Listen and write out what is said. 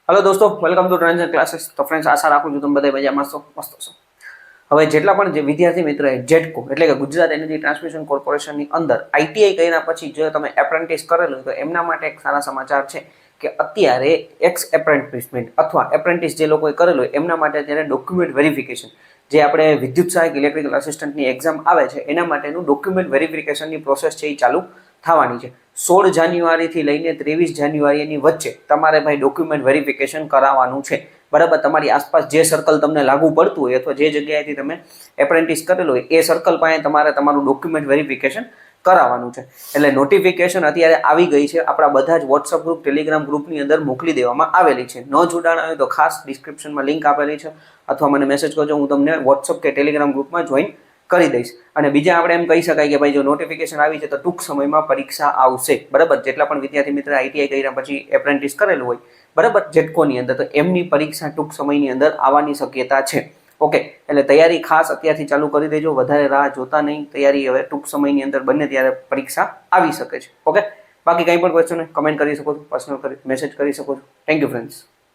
Hello दोस्तों, welcome to transaction classes. तो friends, आशा રાખું છું તમે બધા મજામાં છો, મસ્ત છો। હવે જેટલા પણ જે વિદ્યાર્થી મિત્રોએ જેટકો એટલે કે ગુજરાત એનર્જી ટ્રાન્સમિશન કોર્પોરેશનની અંદર આઈટીઆઈ કર્યા પછી જો તમે એપ્રેન્ટિસ કરેલું તો એમના માટે એક સારા સમાચાર છે કે અત્યારે એક્સ એપ્રેન્ટિસમેન્ટ અથવા એપ્રેન્ટિસ જે લોકોએ કરેલું હોય એમના માટે અત્યારે ડોક્યુમેન્ટ વેરિફિકેશન જે આપણે વિદ્યુત સહાયક ઇલેક્ટ્રિકલ આસિસ્ટન્ટની એક્ઝામ આવે છે એના માટેનું ડોક્યુમેન્ટ વેરિફિકેશનની પ્રોસેસ છે એ ચાલુ થવાની છે। 16 જાન્યુઆરીથી લઈને 23 જાન્યુઆરીની વચ્ચે તમારે ભાઈ ડોક્યુમેન્ટ વેરિફિકેશન કરાવવાનું છે, બરાબર। તમારી આસપાસ જે સર્કલ તમને લાગુ પડતું હોય અથવા જે જગ્યાએથી તમે એપ્રેન્ટિસ કરેલું હોય એ સર્કલ પાસે તમારે તમારું ડોક્યુમેન્ટ વેરિફિકેશન કરાવવાનું છે। એટલે નોટિફિકેશન અત્યારે આવી ગઈ છે, આપણા બધા જ વોટ્સઅપ ગ્રુપ, ટેલિગ્રામ ગ્રુપની અંદર મોકલી દેવામાં આવેલી છે। ન જોડાણા હોય તો ખાસ ડિસ્ક્રિપ્શનમાં લિંક આપેલી છે અથવા મને મેસેજ કરજો, હું તમને વોટ્સઅપ કે ટેલિગ્રામ ગ્રુપમાં જોઈન કરી દઈશ। અને બીજા આપણે એમ કહી શકાય કે ભાઈ જો નોટિફિકેશન આવી છે તો ટૂંક સમયમાં પરીક્ષા આવશે, બરાબર। જેટલા પણ વિદ્યાર્થી મિત્ર આઈટીઆઈ કર્યા પછી એપ્રેન્ટિસ કરેલું હોય, બરાબર, જેટકોની અંદર, તો એમની પરીક્ષા ટૂંક સમયની અંદર આવવાની શક્યતા છે। ઓકે, એટલે તૈયારી ખાસ અત્યારથી ચાલુ કરી દેજો, વધારે રાહ જોતા નહીં। તૈયારી હવે ટૂંક સમયની અંદર બને ત્યારે પરીક્ષા આવી શકે છે। ઓકે, બાકી કંઈ પણ ક્વેશ્ચન હોય કમેન્ટ કરી શકો છો, પર્સનલ મેસેજ કરી શકો છો। Thank you friends.